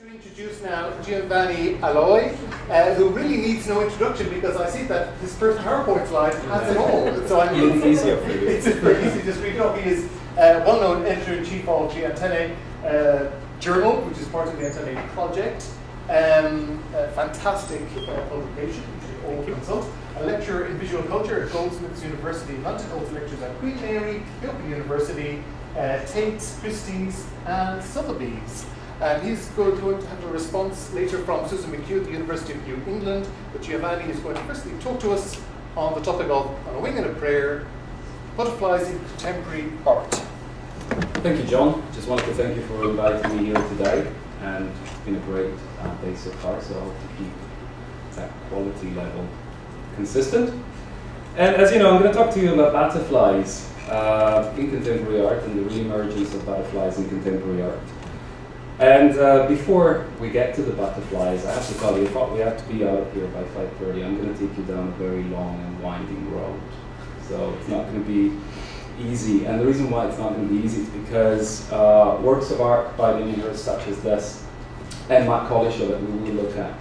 To introduce now Giovanni Aloi, who really needs no introduction because I see that his first PowerPoint slide has it all. So I'm it's easier for you. It's very easy to just read it up. He is well-known editor-in-chief of the Antenne Journal, which is part of the Antenne project. A fantastic publication, which you all consult. A lecturer in visual culture at Goldsmiths University in London. Also lectures at Queen Mary, Open University, Tate, Christie's, and Sotheby's. And he's going to have a response later from Susan McHugh at the University of New England. But Giovanni is going to firstly talk to us on the topic of On a Wing and a Prayer, Butterflies in Contemporary Art. Thank you, John. Just wanted to thank you for inviting me here today. And it's been a great day so far, so I hope to keep that quality level consistent. And as you know, I'm going to talk to you about butterflies in contemporary art and the re-emergence of butterflies in contemporary art. And before we get to the butterflies, I have to tell you, we have to be out of here by 5:30. I'm going to take you down a very long and winding road. So it's not going to be easy. And the reason why it's not going to be easy is because works of art by Damien Hirst such as this and Collishaw that we will look at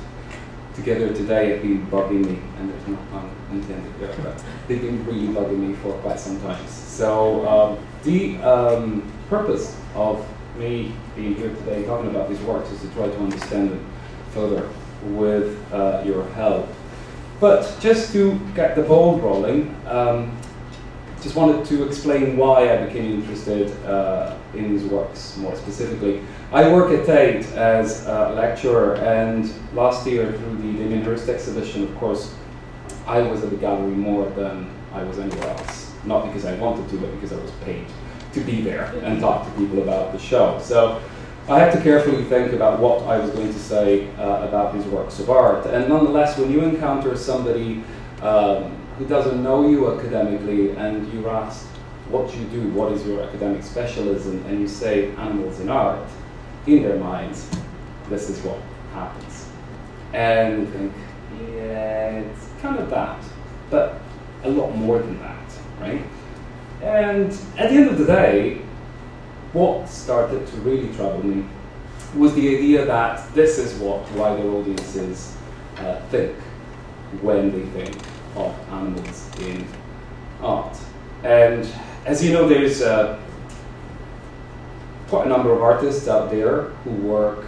together today have been bugging me, and there's no pun intended there, but they've been really bugging me for quite some time. So the purpose of me being here today talking about these works is to try to understand them further with your help. But just to get the ball rolling, just wanted to explain why I became interested in these works more specifically. I work at Tate as a lecturer, and last year through the Damien Hirst exhibition, of course, I was at the gallery more than I was anywhere else. Not because I wanted to, but because I was paid to be there and talk to people about the show. So I had to carefully think about what I was going to say about these works of art. And nonetheless, when you encounter somebody who doesn't know you academically and you're asked what you do, what is your academic specialism, and you say animals in art, in their minds, this is what happens. And you think, yeah, it's kind of that, but a lot more than that, right? And at the end of the day, what started to really trouble me was the idea that this is what wider audiences think when they think of animals in art. And as you know, there's quite a number of artists out there who work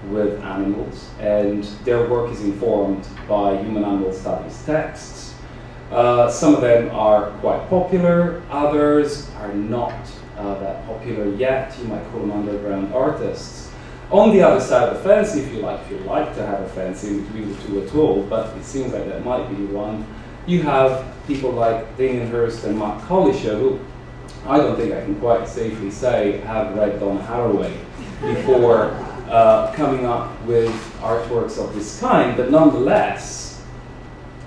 with animals, and their work is informed by human-animal studies texts. Some of them are quite popular, others are not that popular yet. You might call them underground artists. On the other side of the fence, if you like to have a fence in between the two at all, but it seems like that might be one, you have people like Damien Hirst and Collishaw, who I don't think I can quite safely say have read Donna Haraway before coming up with artworks of this kind, but nonetheless,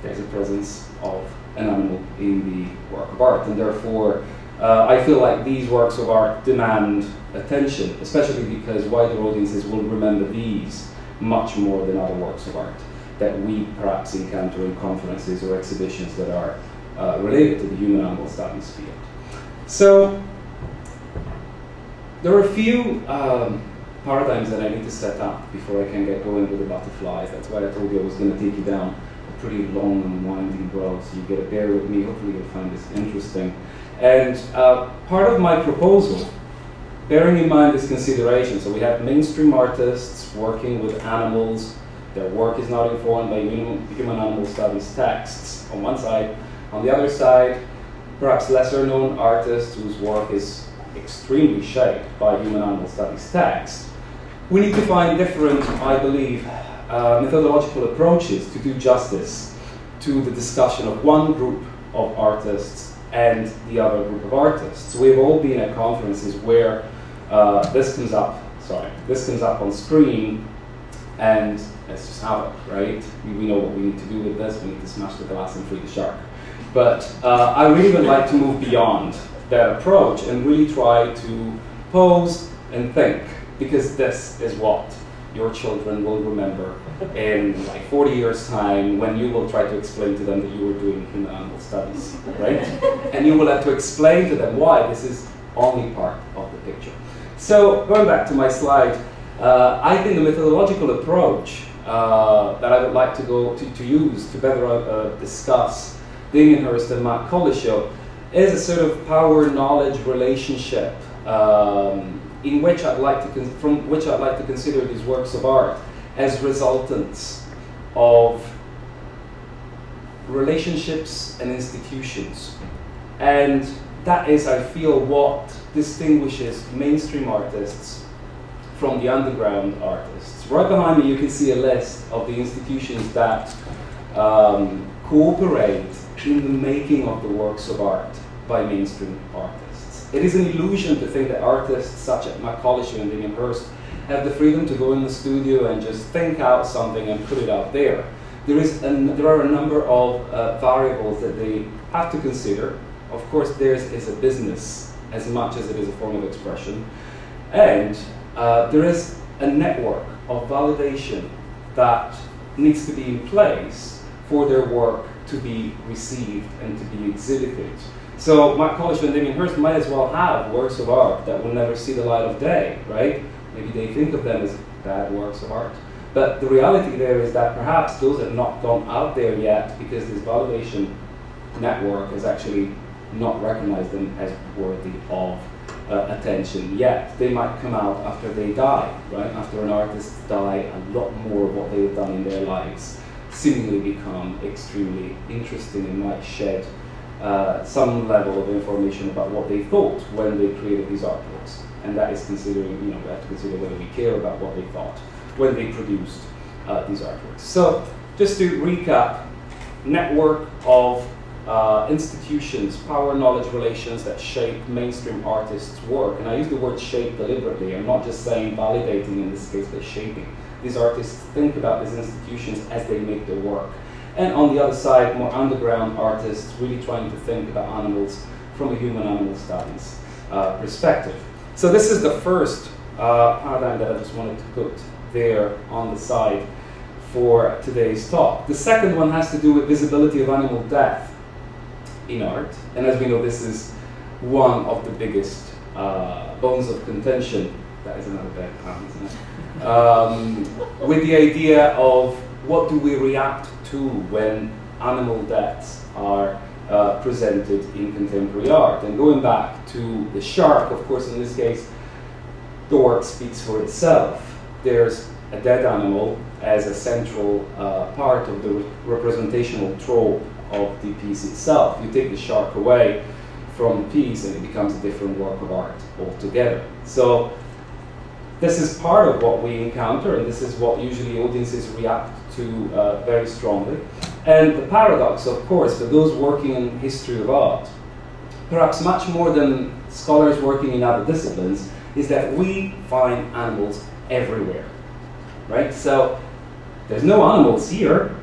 there's a presence of an animal in the work of art, and therefore I feel like these works of art demand attention, especially because wider audiences will remember these much more than other works of art that we perhaps encounter in conferences or exhibitions that are related to the human-animal studies field. So there are a few paradigms that I need to set up before I can get going with the butterflies. That's why I told you I was going to take you down a pretty long and winding road, so you get to bear with me. Hopefully you'll find this interesting. And part of my proposal, bearing in mind this consideration, so we have mainstream artists working with animals, their work is not informed by human-animal studies texts on one side. On the other side, perhaps lesser known artists whose work is extremely shaped by human-animal studies text. We need to find different, I believe, methodological approaches to do justice to the discussion of one group of artists and the other group of artists. We've all been at conferences where this comes up on screen, and let's just have it, right? We know what we need to do with this. We need to smash the glass and free the shark. But I really would like to move beyond that approach and really try to pose and think, because this is what your children will remember in like 40 years' time when you will try to explain to them that you were doing human-animal studies, right? And you will have to explain to them why this is only part of the picture. So going back to my slide, I think the methodological approach that I would like to use to better discuss Damien Hirst and Matt Collishaw is a sort of power-knowledge relationship in which from which I'd like to consider these works of art as resultants of relationships and institutions. And that is, I feel, what distinguishes mainstream artists from the underground artists. Right behind me you can see a list of the institutions that cooperate in the making of the works of art by mainstream artists. It is an illusion to think that artists such as Matt Collishaw and Damien Hirst have the freedom to go in the studio and just think out something and put it out there. There are a number of variables that they have to consider. Of course, theirs is a business as much as it is a form of expression. And there is a network of validation that needs to be in place for their work to be received and to be exhibited. So Matt Collishaw and Damien Hirst might as well have works of art that will never see the light of day, right? Maybe they think of them as bad works of art. But the reality there is that perhaps those have not gone out there yet because this validation network has actually not recognized them as worthy of attention yet. They might come out after they die, right? After an artist die, a lot more of what they have done in their lives seemingly become extremely interesting and might shed some level of information about what they thought when they created these artworks. And that is considering, we have to consider whether we care about what they thought when they produced these artworks. So just to recap, network of institutions, power-knowledge relations that shape mainstream artists' work. And I use the word shape deliberately. I'm not just saying validating in this case, but shaping. These artists think about these institutions as they make their work. And on the other side, more underground artists really trying to think about animals from a human-animal studies perspective. So this is the first paradigm that I just wanted to put there on the side for today's talk. The second one has to do with visibility of animal death in art. And as we know, this is one of the biggest bones of contention. That is another bad pun, isn't it? With the idea of what do we react to when animal deaths are presented in contemporary art. And going back to the shark, of course, in this case, the work speaks for itself. There's a dead animal as a central part of the representational trope of the piece itself. You take the shark away from the piece and it becomes a different work of art altogether. So this is part of what we encounter, and this is what usually audiences react to very strongly. And the paradox, of course, for those working in history of art, perhaps much more than scholars working in other disciplines, is that we find animals everywhere, right? So there's no animals here,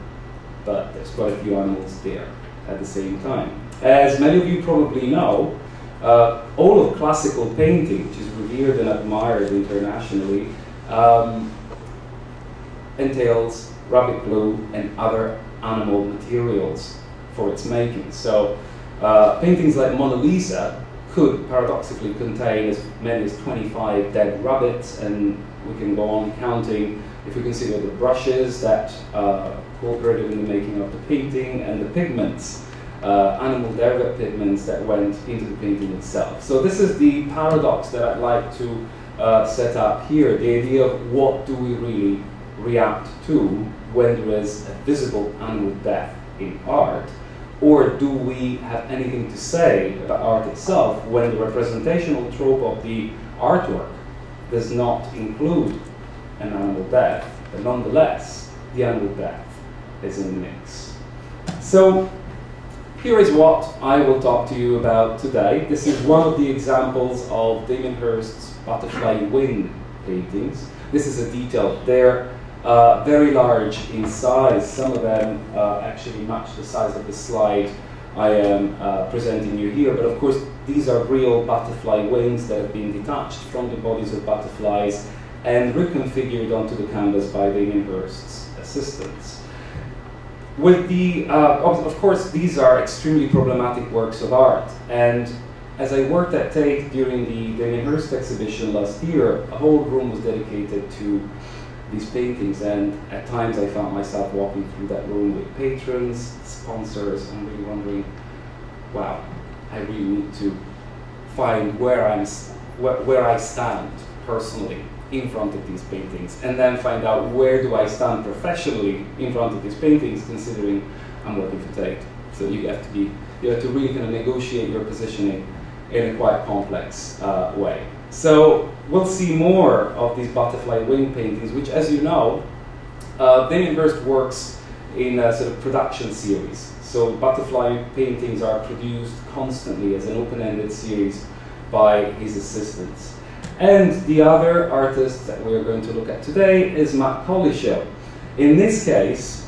but there's quite a few animals there at the same time. As many of you probably know, all of classical painting, which is revered and admired internationally, entails rabbit glue and other animal materials for its making. So paintings like Mona Lisa could paradoxically contain as many as 25 dead rabbits, and we can go on counting if we consider the brushes that cooperated in the making of the painting and the pigments, animal derived pigments that went into the painting itself. So this is the paradox that I'd like to set up here, the idea of what do we really react to when there is a visible animal death in art, or do we have anything to say about art itself when the representational trope of the artwork does not include an animal death, but nonetheless the animal death is in the mix. So here is what I will talk to you about today. This is one of the examples of Damien Hirst's butterfly wing paintings. This is a detail. They're very large in size. Some of them actually match the size of the slide I am presenting you here. But of course, these are real butterfly wings that have been detached from the bodies of butterflies and reconfigured onto the canvas by Damien Hirst's assistants. With the, of course, these are extremely problematic works of art, and as I worked at Tate during the Damien Hirst exhibition last year, a whole room was dedicated to these paintings, and at times I found myself walking through that room with patrons, sponsors, and really wondering, wow, I really need to find where I stand personally in front of these paintings, and then find out where do I stand professionally in front of these paintings, considering I'm working for Tate. So you have to really kind of negotiate your positioning in a quite complex way. So we'll see more of these butterfly wing paintings, which, as you know, Damien Hirst works in a sort of production series. So butterfly paintings are produced constantly as an open-ended series by his assistants. And the other artist that we're going to look at today is Collishaw. In this case,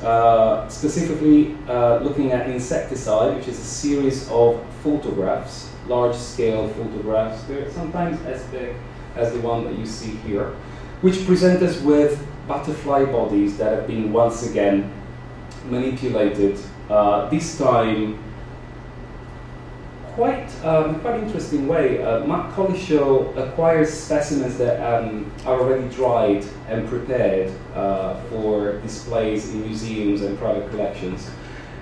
specifically looking at Insecticide, which is a series of photographs, large-scale photographs. They're sometimes as big as the one that you see here, which present us with butterfly bodies that have been once again manipulated, this time quite interesting way. Collishaw acquires specimens that are already dried and prepared for displays in museums and private collections,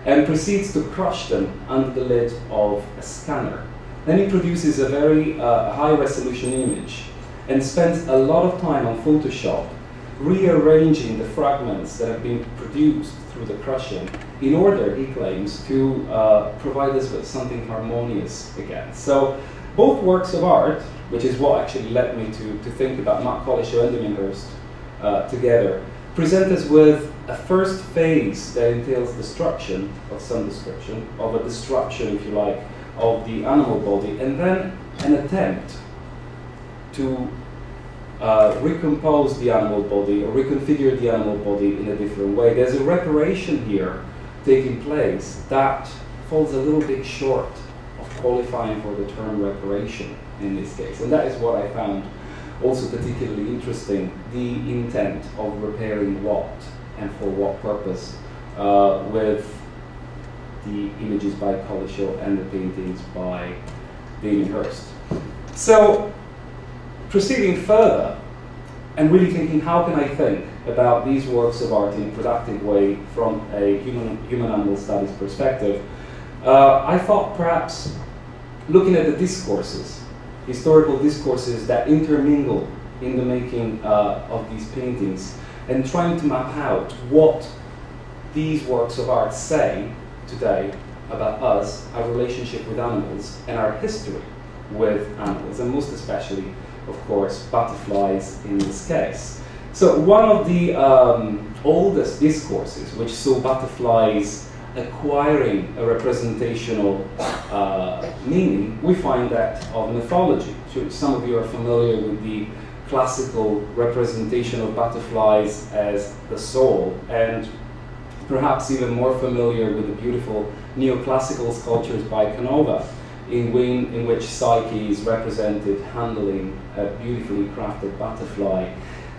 and proceeds to crush them under the lid of a scanner. Then he produces a very high-resolution image and spends a lot of time on Photoshop rearranging the fragments that have been produced through the crushing in order, he claims, to provide us with something harmonious again. So both works of art, which is what actually led me to think about Collishaw and Damien Hirst together, present us with a first phase that entails destruction of some description, of a destruction, if you like, of the animal body, and then an attempt to recompose the animal body or reconfigure the animal body in a different way. There's a reparation here taking place that falls a little bit short of qualifying for the term reparation in this case. And that is what I found also particularly interesting, the intent of repairing what and for what purpose with the images by Collishaw and the paintings by Damien Hirst. So, proceeding further, and really thinking, how can I think about these works of art in a productive way from a human-animal studies perspective, I thought perhaps looking at the discourses, historical discourses that intermingle in the making of these paintings, and trying to map out what these works of art say today about us, our relationship with animals, and our history with animals, and most especially, of course, butterflies in this case. So one of the oldest discourses which saw butterflies acquiring a representational meaning, we find that of mythology. Some of you are familiar with the classical representation of butterflies as the soul, and perhaps even more familiar with the beautiful neoclassical sculptures by Canova, in which Psyche is represented handling a beautifully crafted butterfly.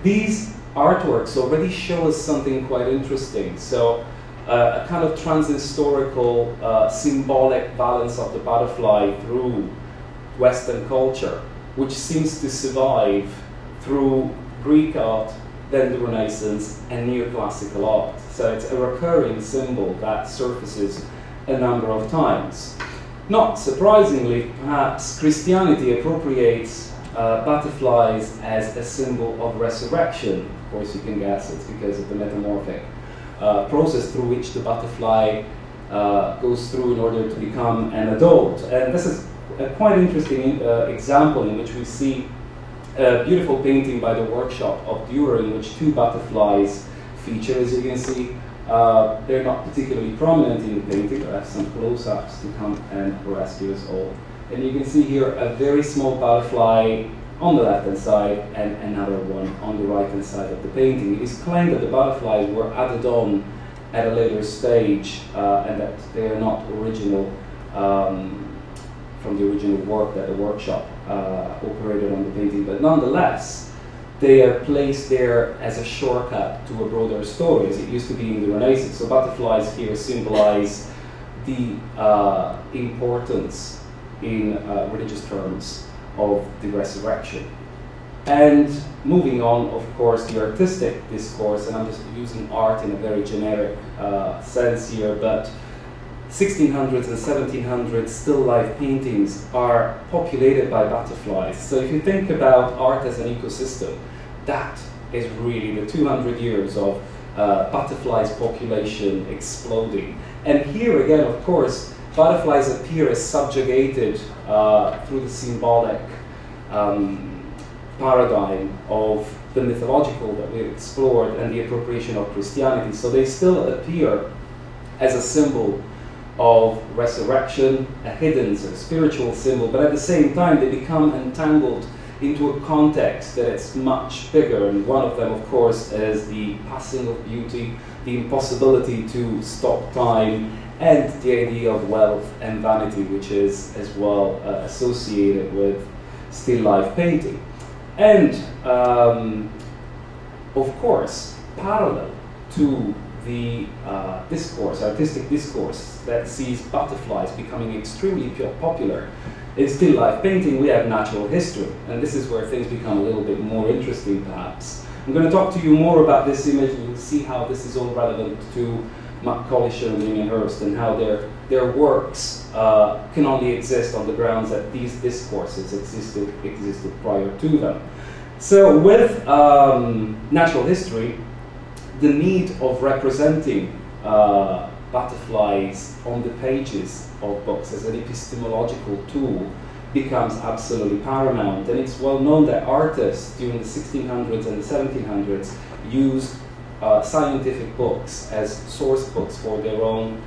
These artworks already show us something quite interesting. So a kind of transhistorical, symbolic balance of the butterfly through Western culture, which seems to survive through Greek art, then the Renaissance, and neoclassical art. So it's a recurring symbol that surfaces a number of times. Not surprisingly, perhaps, Christianity appropriates butterflies as a symbol of resurrection. Of course, you can guess it's because of the metamorphic process through which the butterfly goes through in order to become an adult. And this is a quite interesting example in which we see a beautiful painting by the workshop of Dürer in which two butterflies feature. As you can see, they're not particularly prominent in the painting, but I have some close-ups to come and rescue us all. And you can see here a very small butterfly on the left-hand side and another one on the right-hand side of the painting. It is claimed that the butterflies were added on at a later stage and that they are not original from the original work that the workshop operated on the painting, but nonetheless, they are placed there as a shortcut to a broader story, as it used to be in the Renaissance. So butterflies here symbolize the importance in religious terms of the resurrection. And moving on, of course, the artistic discourse, and I'm just using art in a very generic sense here, but 1600s and 1700s still life paintings are populated by butterflies. So if you think about art as an ecosystem, that is really the 200 years of butterflies population exploding. And here again, of course, butterflies appear as subjugated through the symbolic paradigm of the mythological that we've explored and the appropriation of Christianity. So they still appear as a symbol of resurrection, a hidden sort of spiritual symbol, but at the same time they become entangled into a context that it's much bigger, and one of them, of course, is the passing of beauty, the impossibility to stop time, and the idea of wealth and vanity, which is as well associated with still life painting. And of course, parallel to the discourse, artistic discourse that sees butterflies becoming extremely popular in still life painting, we have natural history, and this is where things become a little bit more interesting perhaps. I'm going to talk to you more about this image, and you'll see how this is all relevant to Collishaw and Damien Hirst, and how their works can only exist on the grounds that these discourses existed prior to them. So with natural history, the need of representing butterflies on the pages of books as an epistemological tool becomes absolutely paramount. And it's well known that artists during the 1600s and the 1700s used scientific books as source books for their own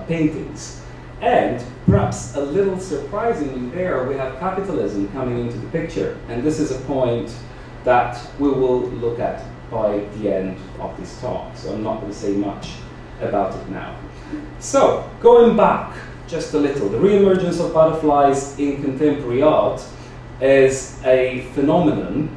paintings. And perhaps a little surprisingly there, we have capitalism coming into the picture. And this is a point that we will look at by the end of this talk. So I'm not going to say much about it now. So, going back just a little, the re-emergence of butterflies in contemporary art is a phenomenon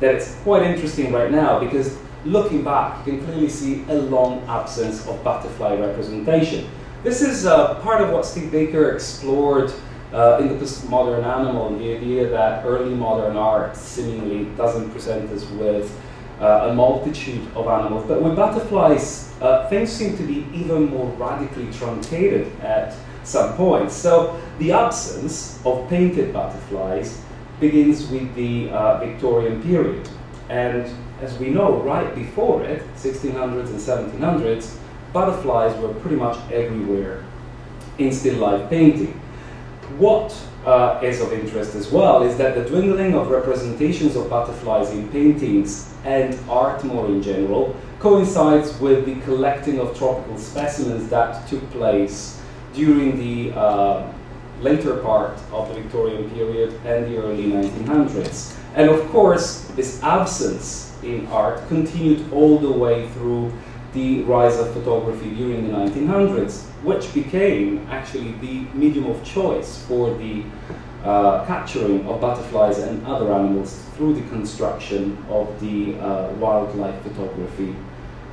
that is quite interesting right now, because looking back, you can clearly see a long absence of butterfly representation. This is part of what Steve Baker explored in the postmodern animal, the idea that early modern art seemingly doesn't present us with a multitude of animals, but with butterflies, things seem to be even more radically truncated at some point. So the absence of painted butterflies begins with the Victorian period. And as we know, right before it, 1600s and 1700s, butterflies were pretty much everywhere in still life painting. What is of interest as well is that the dwindling of representations of butterflies in paintings and art more in general coincides with the collecting of tropical specimens that took place during the later part of the Victorian period and the early 1900s. And of course, this absence in art continued all the way through the rise of photography during the 1900s, which became actually the medium of choice for the capturing of butterflies and other animals through the construction of the wildlife photography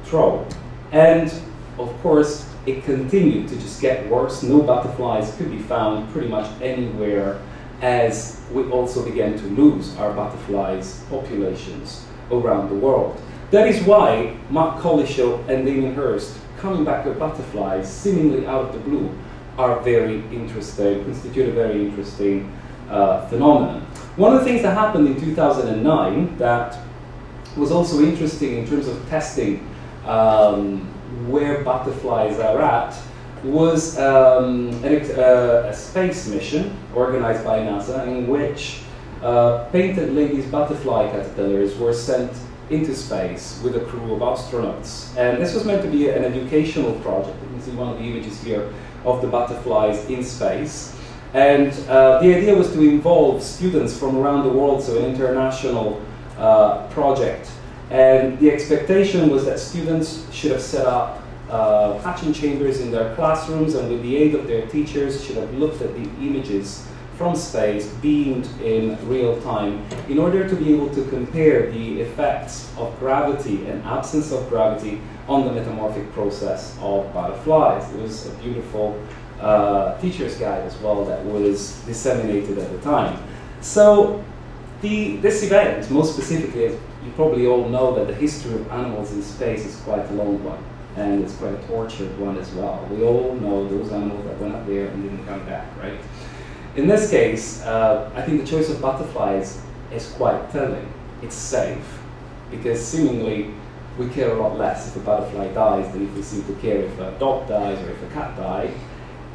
trove. And of course, it continued to just get worse. No butterflies could be found pretty much anywhere, as we also began to lose our butterflies populations around the world. That is why Mark Collishaw and Damien Hirst, coming back with butterflies seemingly out of the blue, are very interesting, constitute a very interesting phenomenon. One of the things that happened in 2009 that was also interesting in terms of testing where butterflies are at was a space mission organized by NASA, in which painted ladies butterfly caterpillars were sent into space with a crew of astronauts. And this was meant to be an educational project. You can see one of the images here of the butterflies in space. And the idea was to involve students from around the world, so an international project. And the expectation was that students should have set up hatching chambers in their classrooms, and with the aid of their teachers should have looked at the images from space beamed in real time in order to be able to compare the effects of gravity and absence of gravity on the metamorphic process of butterflies. It was a beautiful teacher's guide as well that was disseminated at the time. So this event, most specifically, as you probably all know, that the history of animals in space is quite a long one, and it's quite a tortured one as well. We all know those animals that went up there and didn't come back, right? In this case, I think the choice of butterflies is quite telling. It's safe, because seemingly we care a lot less if a butterfly dies than if we seem to care if a dog dies or if a cat dies.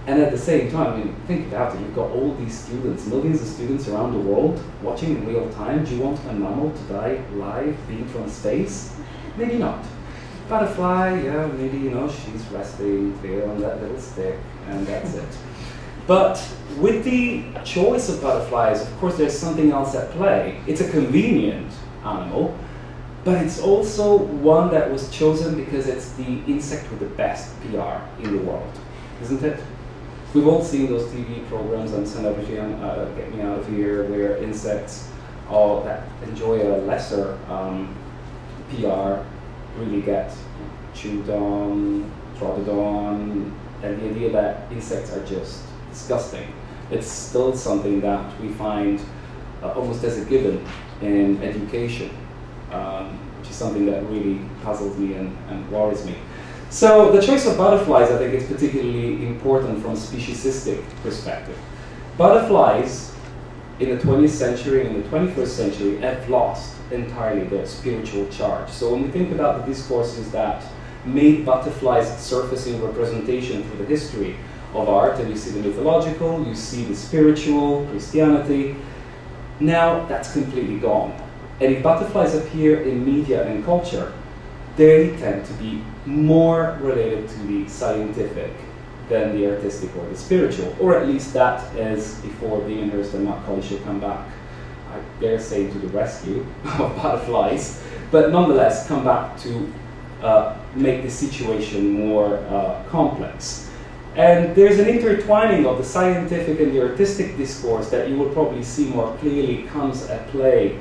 And at the same time, I mean, think about it, you've got all these students, millions of students around the world watching in real time. Do you want a mammal to die live, being from space? Maybe not. Butterfly, yeah, maybe, you know, she's resting there on that little stick, and that's it. But with the choice of butterflies, of course, there's something else at play. It's a convenient animal, but it's also one that was chosen because it's the insect with the best PR in the world, isn't it? We've all seen those TV programs on Symmetry, Get Me Out of Here, where insects that enjoy a lesser PR really get chewed on, trodden on, and the idea that insects are just disgusting. It's still something that we find almost as a given in education, which is something that really puzzles me and worries me. So the choice of butterflies, I think, is particularly important from a speciesistic perspective. Butterflies in the 20th century and in the 21st century have lost entirely their spiritual charge. So when we think about the discourses that made butterflies surface in representation through the history of art, and you see the mythological, you see the spiritual, Christianity, now that's completely gone. And if butterflies appear in media and culture, they tend to be more related to the scientific than the artistic or the spiritual, or at least that is before Damien, Hirst and Collishaw come back, I dare say, to the rescue of butterflies, but nonetheless come back to make the situation more complex. And there's an intertwining of the scientific and the artistic discourse that you will probably see more clearly comes at play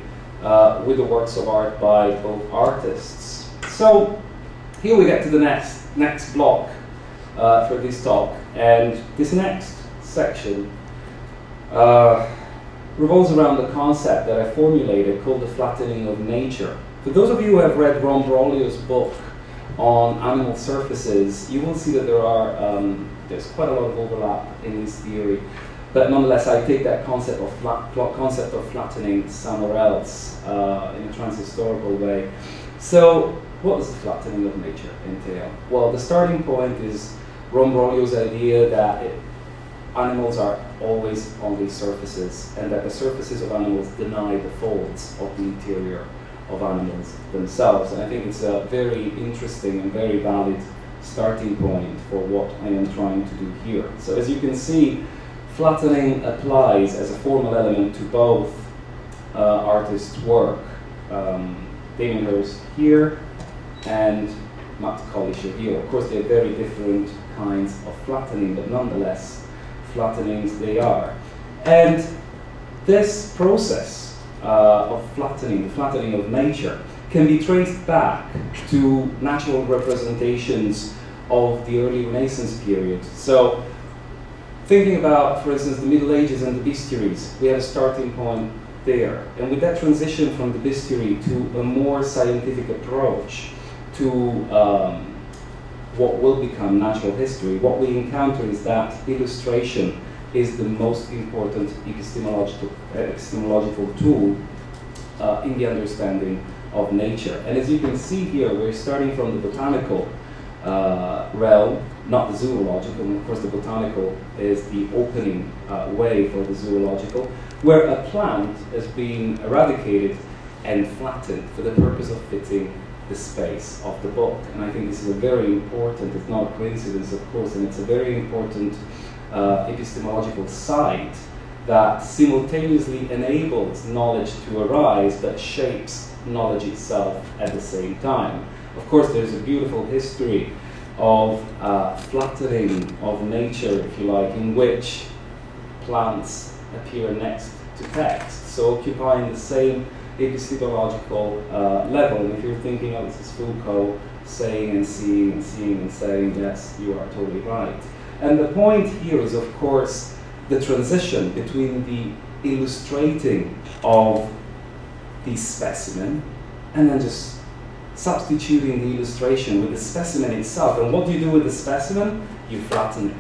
with the works of art by both artists. So here we get to the next block for this talk, and this next section revolves around the concept that I formulated called the flattening of nature. For those of you who have read Ron Broglio's book on animal surfaces, you will see that there's quite a lot of overlap in his theory, but nonetheless I take that concept of flattening somewhere else in a transhistorical way. So what does the flattening of nature entail? Well, the starting point is Ron Broglio's idea that animals are always on these surfaces, and that the surfaces of animals deny the folds of the interior of animals themselves. And I think it's a very interesting and very valid starting point for what I am trying to do here. So as you can see, flattening applies as a formal element to both artists' work. Damien Hirst here and Matt Collishaw here. Of course, they're very different kinds of flattening, but nonetheless, flattenings they are. And this process of flattening, the flattening of nature, can be traced back to natural representations of the early Renaissance period. So, thinking about, for instance, the Middle Ages and the bestiaries, we have a starting point there. And with that transition from the bestiary to a more scientific approach to what will become natural history, what we encounter is that illustration is the most important epistemological tool in the understanding of nature. And as you can see here, we're starting from the botanical realm, not the zoological, and of course the botanical is the opening way for the zoological, where a plant is being eradicated and flattened for the purpose of fitting the space of the book. And I think this is a very important, it's not a coincidence of course, and it's a very important epistemological site that simultaneously enables knowledge to arise but shapes knowledge itself at the same time. Of course, there's a beautiful history of flattening of nature, if you like, in which plants appear next to text, so occupying the same epistemological level. And if you're thinking, oh, this is Foucault saying and seeing and seeing and saying, yes, you are totally right. And the point here is, of course, the transition between the illustrating of the specimen and then just substituting the illustration with the specimen itself. And what do you do with the specimen? You flatten it.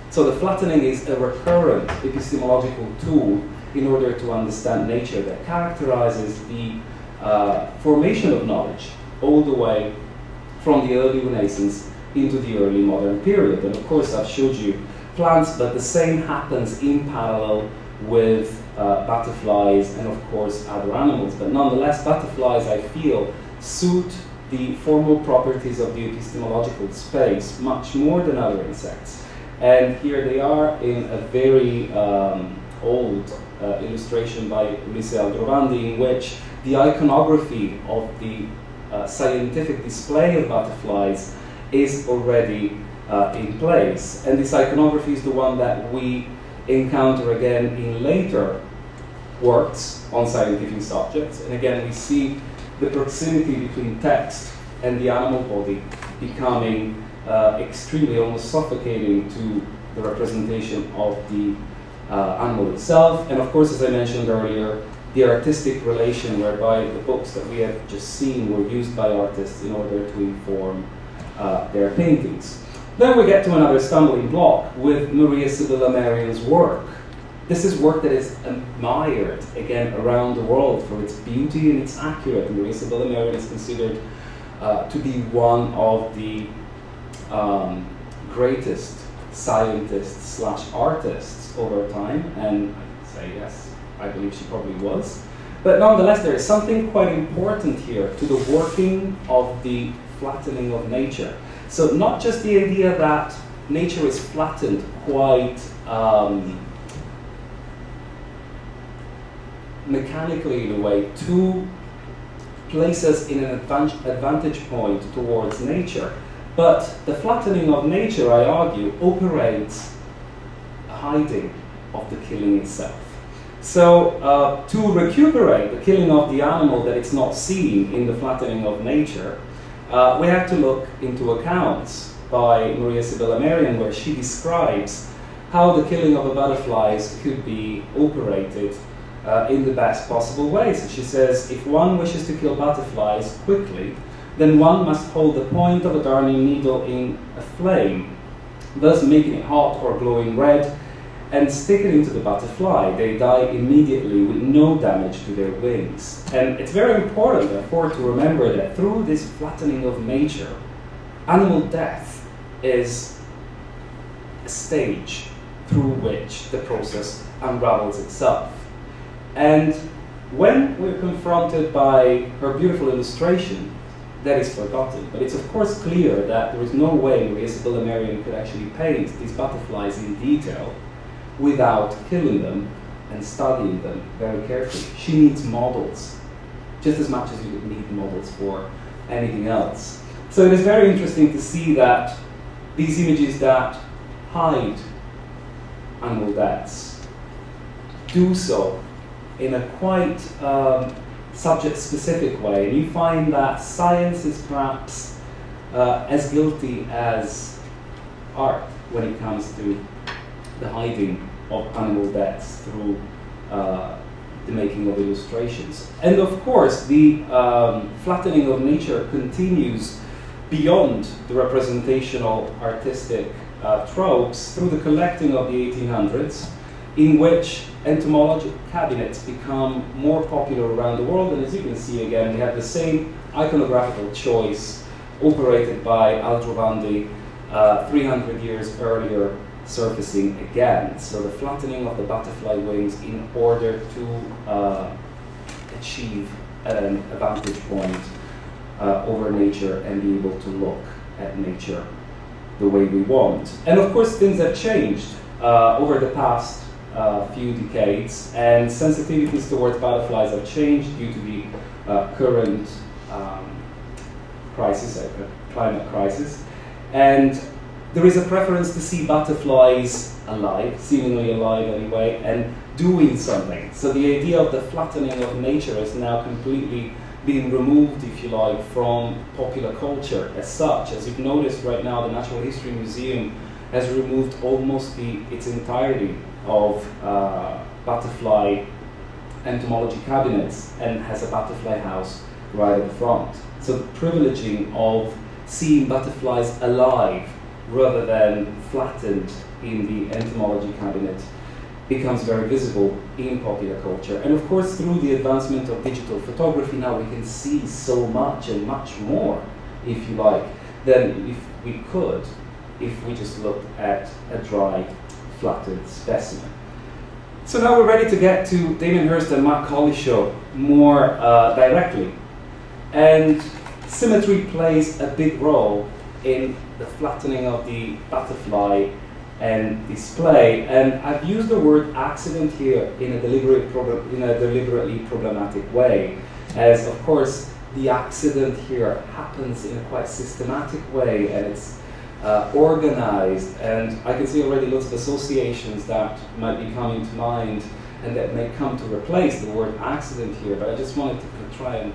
So the flattening is a recurrent epistemological tool in order to understand nature that characterizes the formation of knowledge all the way from the early Renaissance into the early modern period. And of course, I've showed you plants, but the same happens in parallel with butterflies and of course other animals. But nonetheless, butterflies, I feel, suit the formal properties of the epistemological space much more than other insects. And here they are in a very old illustration by Ulisse Aldrovandi, in which the iconography of the scientific display of butterflies is already in place. And this iconography is the one that we encounter again in later works on scientific subjects. And again, we see the proximity between text and the animal body becoming extremely, almost suffocating to the representation of the animal itself. And of course, as I mentioned earlier, the artistic relation whereby the books that we have just seen were used by artists in order to inform their paintings. Then we get to another stumbling block with Maria Sibylla Merion's work. This is work that is admired, again, around the world for its beauty and its accuracy. Maria Sibylla Merion is considered to be one of the greatest scientists / artists over time, and I'd say yes, I believe she probably was. But nonetheless, there is something quite important here to the working of the flattening of nature. So not just the idea that nature is flattened quite mechanically in a way to place us in an advantage point towards nature, but the flattening of nature, I argue, operates a hiding of the killing itself. So to recuperate the killing of the animal that it's not seen in the flattening of nature, we have to look into accounts by Maria Sibylla Merion, where she describes how the killing of a butterflies could be operated in the best possible way. So she says, if one wishes to kill butterflies quickly, then one must hold the point of a darning needle in a flame, thus making it hot or glowing red, and stick it into the butterfly. They die immediately with no damage to their wings. And it's very important, therefore, to remember that through this flattening of nature, animal death is a stage through which the process unravels itself. And when we're confronted by her beautiful illustration, that is forgotten. But it's of course clear that there is no way Maria Sibylla Merion could actually paint these butterflies in detail without killing them and studying them very carefully. She needs models, just as much as you would need models for anything else. So it is very interesting to see that these images that hide animal deaths do so in a quite subject-specific way. And you find that science is perhaps as guilty as art when it comes to the hiding of animal deaths through the making of illustrations. And of course, the flattening of nature continues beyond the representational artistic tropes through the collecting of the 1800s, in which entomological cabinets become more popular around the world. And as you can see again, we have the same iconographical choice operated by Aldrovandi 300 years earlier, surfacing again. So the flattening of the butterfly wings in order to achieve an vantage point over nature and be able to look at nature the way we want. And of course, things have changed over the past few decades, and sensitivities towards butterflies have changed due to the current crisis, climate crisis. And there is a preference to see butterflies alive, seemingly alive anyway, and doing something. So the idea of the flattening of nature has now completely been removed, if you like, from popular culture as such. As you've noticed right now, the Natural History Museum has removed almost its entirety of butterfly entomology cabinets and has a butterfly house right at the front. So the privileging of seeing butterflies alive rather than flattened in the entomology cabinet becomes very visible in popular culture. And of course, through the advancement of digital photography, now we can see so much and much more, if you like, than if we could if we just looked at a dry, flattered specimen. So now we're ready to get to Damien Hirst and Matt Collishaw more directly. And symmetry plays a big role in the flattening of the butterfly and display. And I've used the word accident here in a deliberately problematic way, as of course the accident here happens in a quite systematic way, and it's organized, and I can see already lots of associations that might be coming to mind and that may come to replace the word accident here, but I just wanted to try and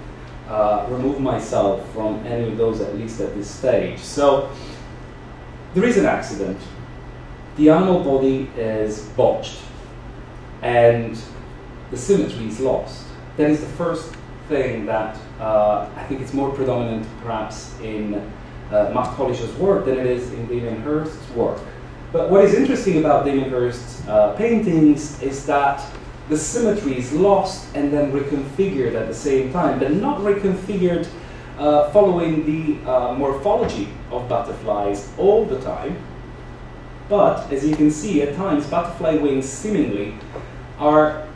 remove myself from any of those, at least at this stage. So there is an accident. The animal body is botched and the symmetry is lost. That is the first thing that I think it's more predominant perhaps in Matt Collishaw's work than it is in Damien Hirst's work. But what is interesting about Damien Hirst's paintings is that the symmetry is lost and then reconfigured at the same time, but not reconfigured following the morphology of butterflies all the time. But, as you can see, at times butterfly wings seemingly are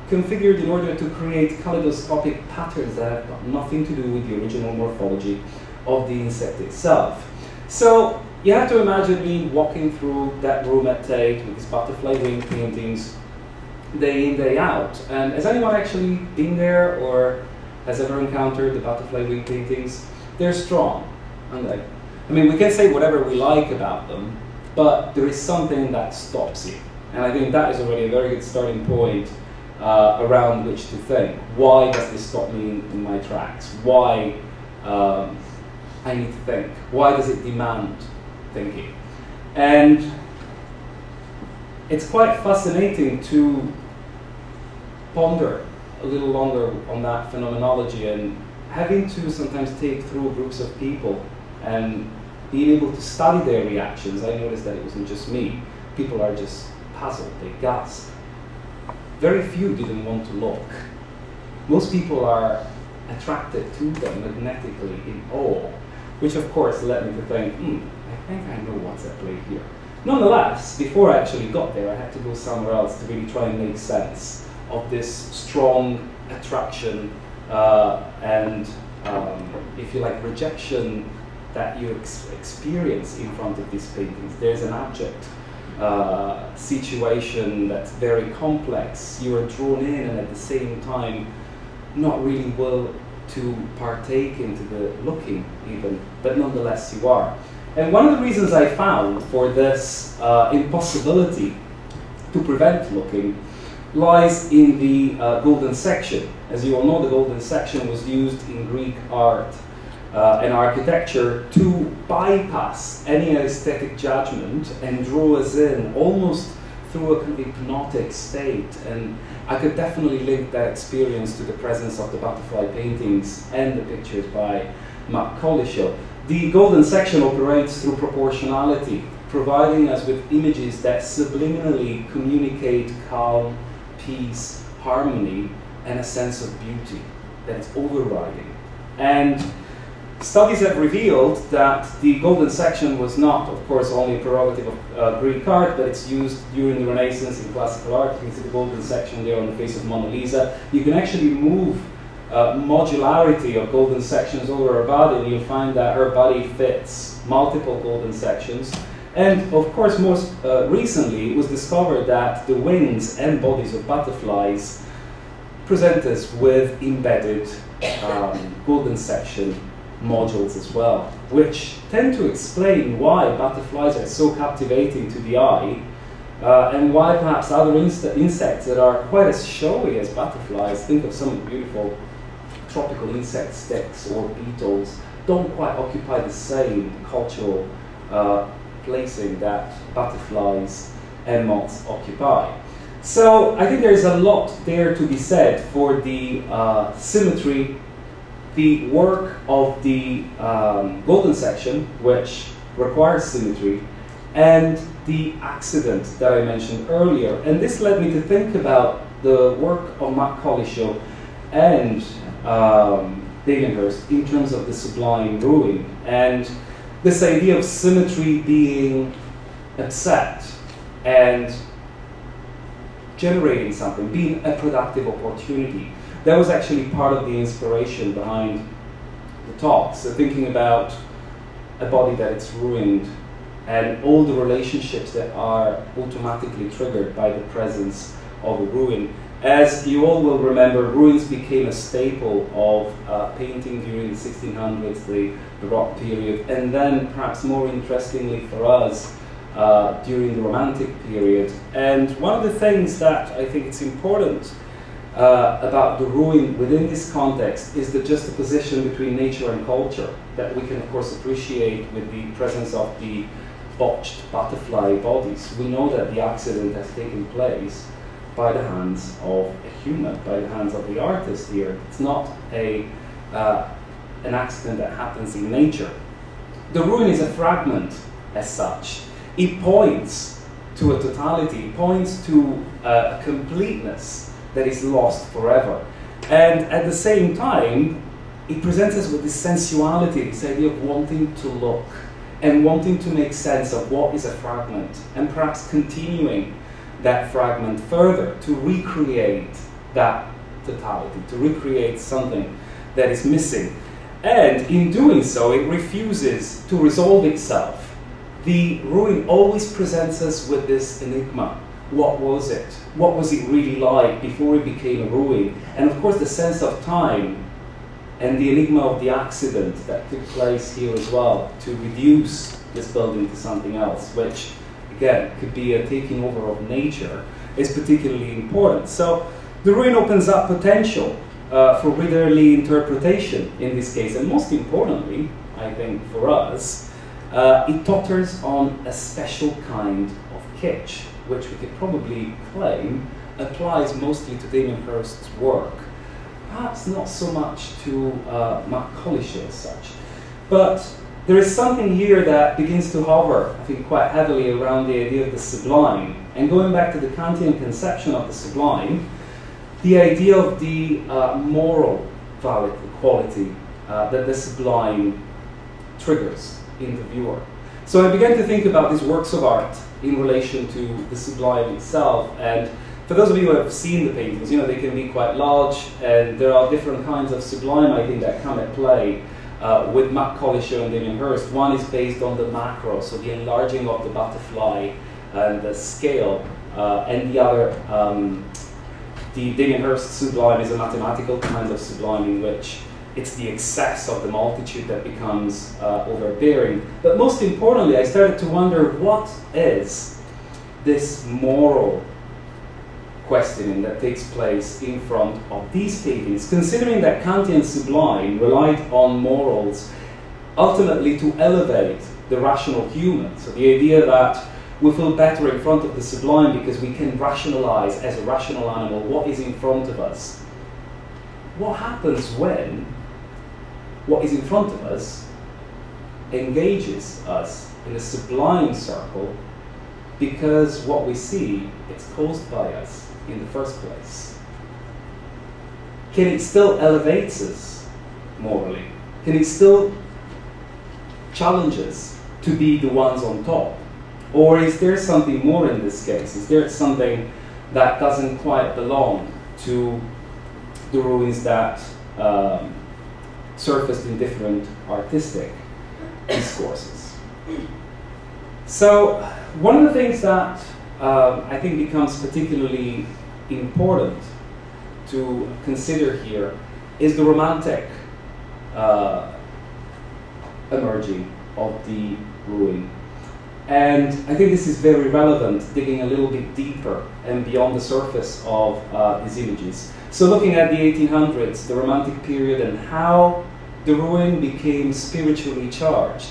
configured in order to create kaleidoscopic patterns that have got nothing to do with the original morphology of the insect itself. So you have to imagine me walking through that room at Tate with these butterfly wing paintings day in, day out. And has anyone actually been there or has ever encountered the butterfly wing paintings? They're strong, aren't they? I mean, we can say whatever we like about them, but there is something that stops you. And I think that is already a very good starting point around which to think. Why does this stop me in my tracks? Why I need to think? Why does it demand thinking? And it's quite fascinating to ponder a little longer on that phenomenology, and having to sometimes take through groups of people and being able to study their reactions. I noticed that it wasn't just me. People are just puzzled, they gasp. Very few didn't want to look. Most people are attracted to them magnetically in awe, which of course led me to think, I think I know what's at play here. Nonetheless, before I actually got there, I had to go somewhere else to really try and make sense of this strong attraction and, if you like, rejection that you experience in front of these paintings. There's an abject situation that's very complex. You are drawn in and at the same time not really well to partake into the looking even, but nonetheless you are. And one of the reasons I found for this impossibility to prevent looking lies in the golden section. As you all know, the golden section was used in Greek art and architecture to bypass any aesthetic judgment and draw us in almost through a kind of hypnotic state. And I could definitely link that experience to the presence of the butterfly paintings and the pictures by Matt Collishaw. The golden section operates through proportionality, providing us with images that subliminally communicate calm, peace, harmony, and a sense of beauty that's overriding. And studies have revealed that the golden section was not, of course, only a prerogative of Greek art, but it's used during the Renaissance in classical art. You can see the golden section there on the face of Mona Lisa. You can actually move modularity of golden sections over her body, and you'll find that her body fits multiple golden sections. And of course, most recently, it was discovered that the wings and bodies of butterflies present us with embedded golden section modules as well, which tend to explain why butterflies are so captivating to the eye, and why perhaps other insects that are quite as showy as butterflies, think of some beautiful tropical insect sticks or beetles, don't quite occupy the same cultural placing that butterflies and moths occupy. So I think there's a lot there to be said for the symmetry, the work of the golden section, which requires symmetry, and the accident that I mentioned earlier. And this led me to think about the work of Matt Collishaw and Damien Hirst in terms of the sublime ruin, and this idea of symmetry being upset and generating something, being a productive opportunity. That was actually part of the inspiration behind the talk. So thinking about a body that it's ruined and all the relationships that are automatically triggered by the presence of a ruin. As you all will remember, ruins became a staple of painting during the 1600s, the Baroque period, and then perhaps more interestingly for us, during the Romantic period. And one of the things that I think it's important about the ruin within this context is the juxtaposition between nature and culture that we can of course appreciate with the presence of the botched butterfly bodies. We know that the accident has taken place by the hands of a human, by the hands of the artist here. It's not an accident that happens in nature. The ruin is a fragment as such. It points to a totality, it points to a completeness that is lost forever. And at the same time, it presents us with this sensuality, this idea of wanting to look and wanting to make sense of what is a fragment, and perhaps continuing that fragment further to recreate that totality, to recreate something that is missing. And in doing so, it refuses to resolve itself. The ruin always presents us with this enigma. What was it? What was it really like before it became a ruin? And of course the sense of time and the enigma of the accident that took place here as well to reduce this building to something else, which again could be a taking over of nature, is particularly important. So the ruin opens up potential for readerly interpretation in this case, and most importantly, I think for us, it totters on a special kind of kitsch, which we could probably claim applies mostly to Damien Hirst's work. Perhaps not so much to Matt Collishaw as such. But there is something here that begins to hover, I think, quite heavily around the idea of the sublime. And going back to the Kantian conception of the sublime, the idea of the moral quality that the sublime triggers in the viewer. So I began to think about these works of art in relation to the sublime itself. And for those of you who have seen the paintings, you know, they can be quite large, and there are different kinds of sublime, I think, that come at play with Matt Collishaw and Damien Hirst. One is based on the macro, so the enlarging of the butterfly and the scale, and the other, the Damien Hirst sublime is a mathematical kind of sublime in which it's the excess of the multitude that becomes overbearing. But most importantly, I started to wonder, what is this moral questioning that takes place in front of these paintings, considering that Kantian sublime relied on morals ultimately to elevate the rational human. So the idea that we feel better in front of the sublime because we can rationalize as a rational animal what is in front of us. What happens when what is in front of us engages us in a sublime circle because what we see is caused by us in the first place? Can it still elevate us morally? Can it still challenge us to be the ones on top? Or is there something more in this case? Is there something that doesn't quite belong to the ruins that surfaced in different artistic discourses? So one of the things that I think becomes particularly important to consider here is the romantic emerging of the ruin. And I think this is very relevant, digging a little bit deeper and beyond the surface of these images. So looking at the 1800s, the Romantic period, and how the ruin became spiritually charged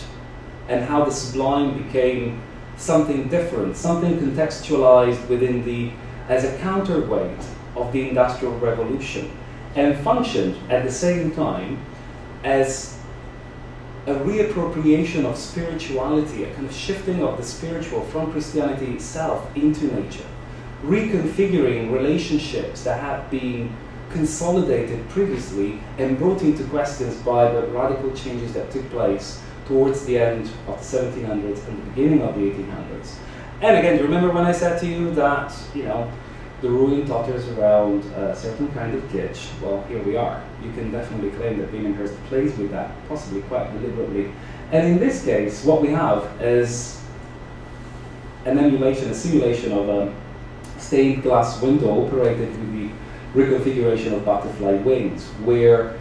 and how the sublime became something different, something contextualized within as a counterweight of the Industrial Revolution, and functioned at the same time as a reappropriation of spirituality, a kind of shifting of the spiritual from Christianity itself into nature, reconfiguring relationships that had been consolidated previously and brought into questions by the radical changes that took place towards the end of the 1700s and the beginning of the 1800s. And again, do you remember when I said to you that, the ruin totters around a certain kind of kitsch? Well, here we are. You can definitely claim that Damien Hirst plays with that, possibly quite deliberately. And in this case, what we have is an emulation, a simulation of a stained glass window operated with the reconfiguration of butterfly wings, where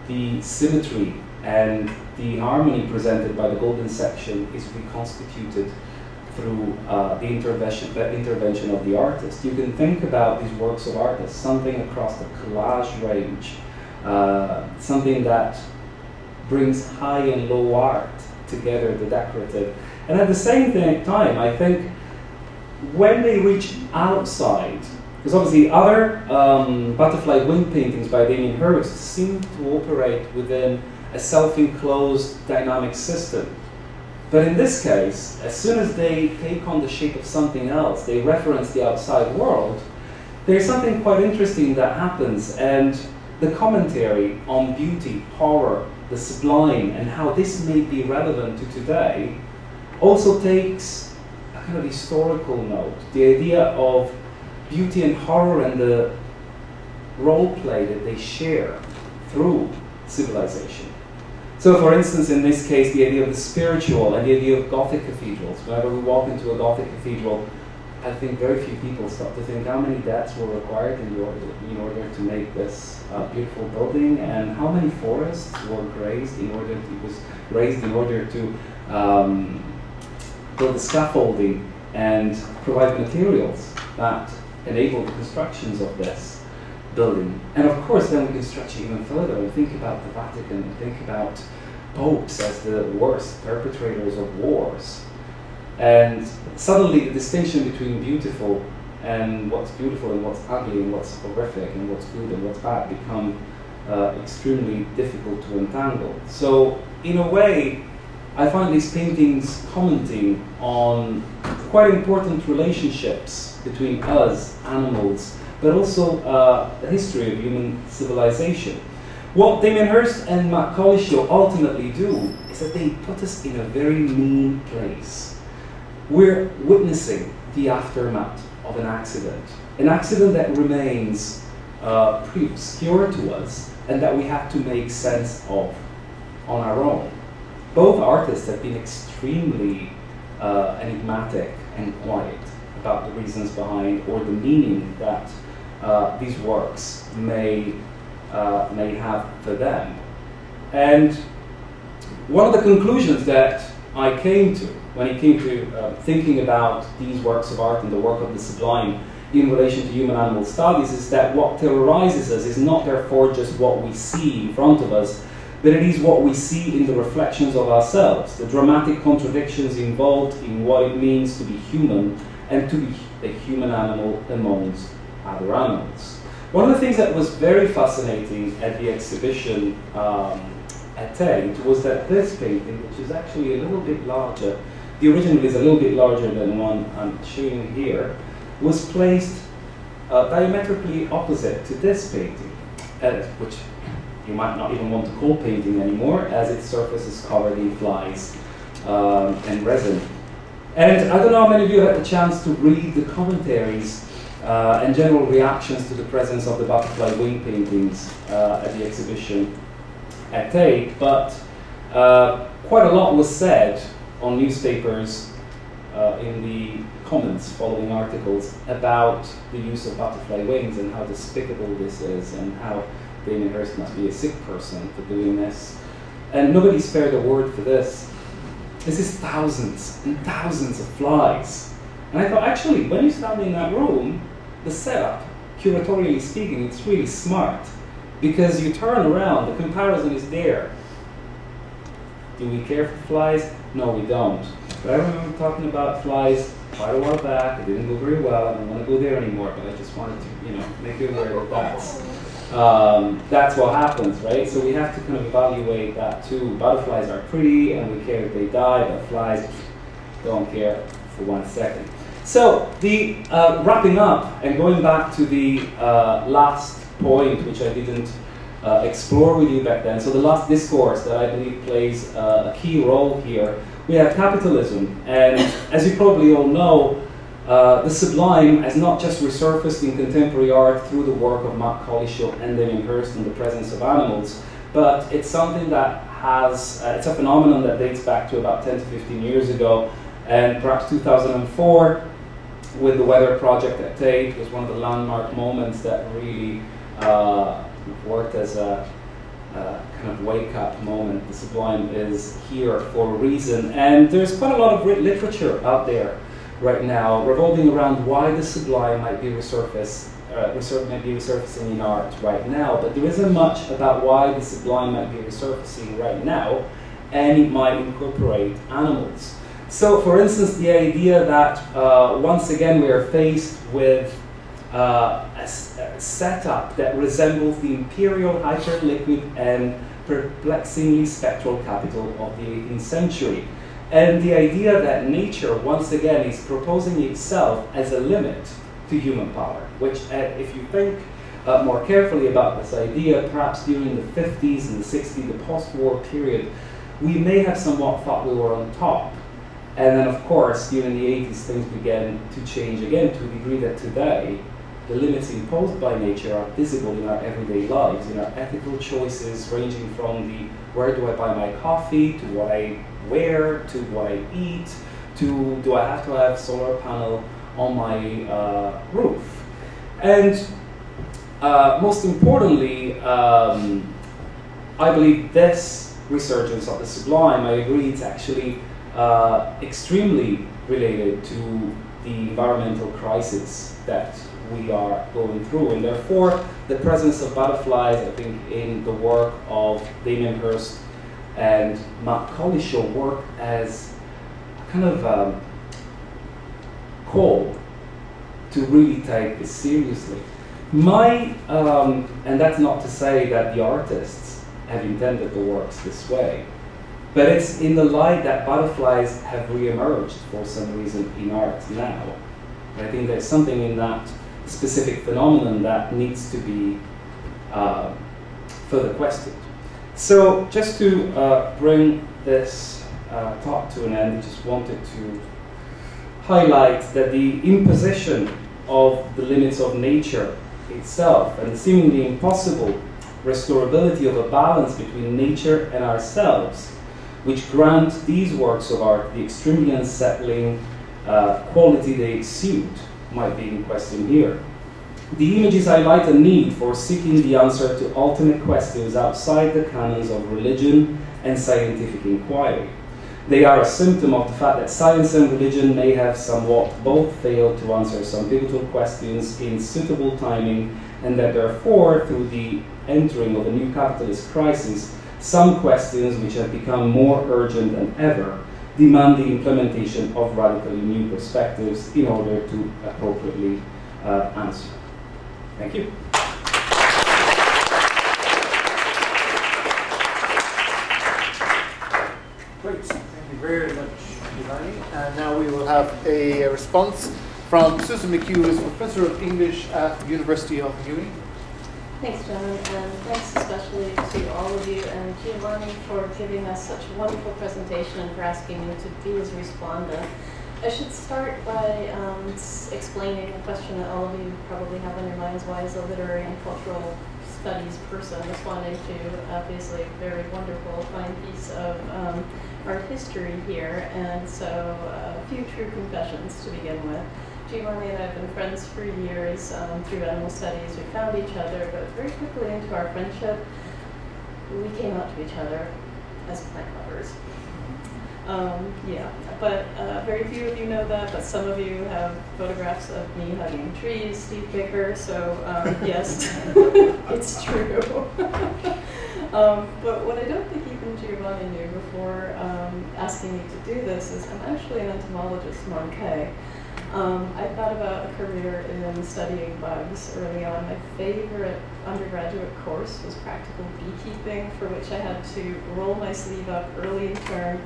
the symmetry and the harmony presented by the golden section is reconstituted through the intervention of the artist. You can think about these works of art as something across the collage range, something that brings high and low art together, the decorative. And at the same time, I think when they reach outside, because obviously other butterfly wing paintings by Damien Hirst seem to operate within a self-enclosed dynamic system. But in this case, as soon as they take on the shape of something else, they reference the outside world, there's something quite interesting that happens, and the commentary on beauty, horror, the sublime, and how this may be relevant to today, also takes a kind of historical note. The idea of beauty and horror and the role play that they share through civilization. So for instance, in this case, the idea of the spiritual and the idea of Gothic cathedrals. Whenever we walk into a Gothic cathedral, I think very few people stop to think how many deaths were required in order to make this beautiful building, and how many forests were raised in order to build the scaffolding and provide materials that enable the constructions of this building. And of course, then we can stretch it even further and think about the Vatican, and think about popes as the worst perpetrators of wars. And suddenly the distinction between beautiful and what's beautiful and what's ugly and what's horrific and what's good and what's bad become extremely difficult to untangle. So in a way, I find these paintings commenting on quite important relationships between us, animals, but also the history of human civilization. What Damien Hirst and Collishaw ultimately do is that they put us in a very mean place. We're witnessing the aftermath of an accident that remains pretty obscure to us and that we have to make sense of on our own. Both artists have been extremely enigmatic and quiet about the reasons behind or the meaning that these works may have for them. And one of the conclusions that I came to when it came to thinking about these works of art and the work of the sublime in relation to human-animal studies is that what terrorizes us is not therefore just what we see in front of us, but it is what we see in the reflections of ourselves, the dramatic contradictions involved in what it means to be human and to be a human animal amongst other animals. One of the things that was very fascinating at the exhibition at Tate was that this painting, which is actually a little bit larger, the original is a little bit larger than the one I'm showing here, was placed diametrically opposite to this painting, which you might not even want to call painting anymore, as its surface is covered in flies and resin. And I don't know how many of you had the chance to read the commentaries and general reactions to the presence of the butterfly wing paintings at the exhibition at Tate, but quite a lot was said on newspapers in the comments following articles about the use of butterfly wings and how despicable this is and how Damien Hirst must be a sick person for doing this. And nobody spared a word for this. This is thousands and thousands of flies. And I thought, actually, when you stand in that room, the setup, curatorially speaking, it's really smart. Because you turn around, the comparison is there. Do we care for flies? No, we don't. But I remember talking about flies quite a while back. It didn't go very well. I don't want to go there anymore, but I just wanted to, make you aware that that's what happens, right? So we have to kind of evaluate that too. Butterflies are pretty, and we care if they die, but flies don't care for 1 second. So the wrapping up and going back to the last point, which I didn't explore with you back then. So the last discourse that I believe plays a key role here. We have capitalism, and as you probably all know, the Sublime has not just resurfaced in contemporary art through the work of Collishaw and Damien Hirst in the presence of animals, but it's something that has, it's a phenomenon that dates back to about 10 to 15 years ago, and perhaps 2004 with the Weather Project at Tate was one of the landmark moments that really worked as a kind of wake-up moment. The Sublime is here for a reason, and there's quite a lot of great literature out there right now revolving around why the Sublime might be resurfacing in art right now, but there isn't much about why the Sublime might be resurfacing right now, and it might incorporate animals. So, for instance, the idea that once again we are faced with a setup that resembles the imperial, hyperliquid, and perplexingly spectral capital of the 18th century. And the idea that nature, once again, is proposing itself as a limit to human power, which, if you think more carefully about this idea, perhaps during the 50s and the 60s, the post-war period, we may have somewhat thought we were on top. And then, of course, during the 80s, things began to change again to a degree that today, the limits imposed by nature are visible in our everyday lives, in our ethical choices, ranging from the where do I buy my coffee, to what I wear, to what I eat, to do I have to have solar panel on my roof. And most importantly, I believe this resurgence of the Sublime, I agree, it's actually extremely related to the environmental crisis that we are going through, and therefore the presence of butterflies, I think, in the work of Damien Hirst and Collishaw work as a kind of call to really take this seriously. And that's not to say that the artists have intended the works this way, but it's in the light that butterflies have re-emerged for some reason in art now. And I think there's something in that specific phenomenon that needs to be further questioned. So just to bring this talk to an end, I just wanted to highlight that the imposition of the limits of nature itself and the seemingly impossible restorability of a balance between nature and ourselves, which grant these works of art the extremely unsettling quality they exude, might be in question here. The images highlight a need for seeking the answer to ultimate questions outside the canons of religion and scientific inquiry. They are a symptom of the fact that science and religion may have somewhat both failed to answer some pivotal questions in suitable timing, and that therefore, through the entering of a new capitalist crisis, some questions which have become more urgent than ever demand the implementation of radically new perspectives in order to appropriately answer. Thank you. Great, thank you very much, Giovanni. And now we will have a response from Susan McHugh, who is Professor of English at the University of Uni. Thanks, John, and thanks especially to all of you and Giovanni for giving us such a wonderful presentation and for asking me to be his respondent. I should start by explaining a question that all of you probably have on your minds. Why is a literary and cultural studies person responding to obviously a very wonderful, fine piece of art history here? And so a few true confessions to begin with. Giovanni and I have been friends for years through animal studies. We found each other, but very quickly into our friendship, we came out to each other as plant lovers. But very few of you know that, but some of you have photographs of me hugging trees, Steve Baker, so yes, it's true. But what I don't think even who Giovanni knew before asking me to do this is I'm actually an entomologist, Monkey. I thought about a career in studying bugs early on. My favorite undergraduate course was practical beekeeping, for which I had to roll my sleeve up early in term,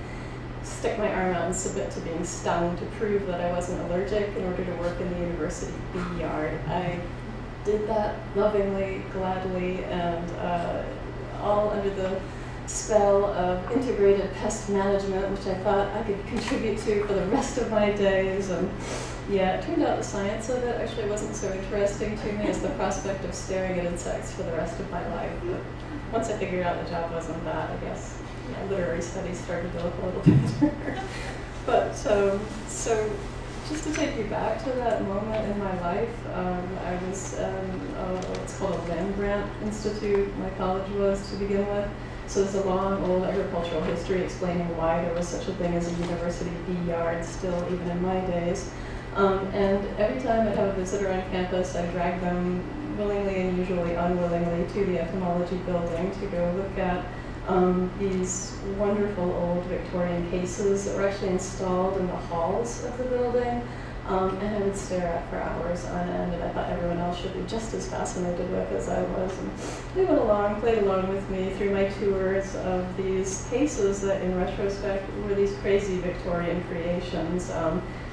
stick my arm out and submit to being stung to prove that I wasn't allergic in order to work in the university bee yard. I did that lovingly, gladly, and all under the spell of integrated pest management, which I thought I could contribute to for the rest of my days. And yeah, it turned out the science of it actually wasn't so interesting to me as the prospect of staring at insects for the rest of my life. But once I figured out the job wasn't that, I guess literary studies started to look a little better. But so just to take you back to that moment in my life, I was what's called a land grant institute, my college was to begin with. So there's a long, old agricultural history explaining why there was such a thing as a university bee yard still even in my days. And every time I'd have a visitor on campus, I'd drag them willingly and usually unwillingly to the entomology building to go look at these wonderful old Victorian cases that were actually installed in the halls of the building. And I would stare at for hours on end, and I thought everyone else should be just as fascinated with as I was. And they went along, played along with me through my tours of these cases that, in retrospect, were these crazy Victorian creations.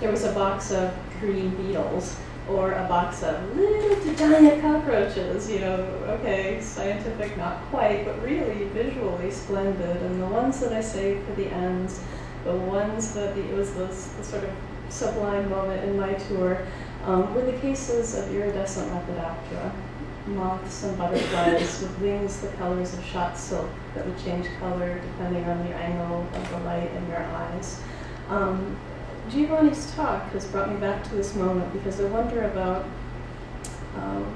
There was a box of green beetles, or a box of little giant cockroaches, you know, okay, scientific, not quite, but really visually splendid. And the ones that I saved for the ends, the ones that it was the sort of sublime moment in my tour, were the cases of iridescent Lepidoptera, moths and butterflies with wings the colors of shot silk that would change color depending on the angle of the light in your eyes. Giovanni's talk has brought me back to this moment because I wonder about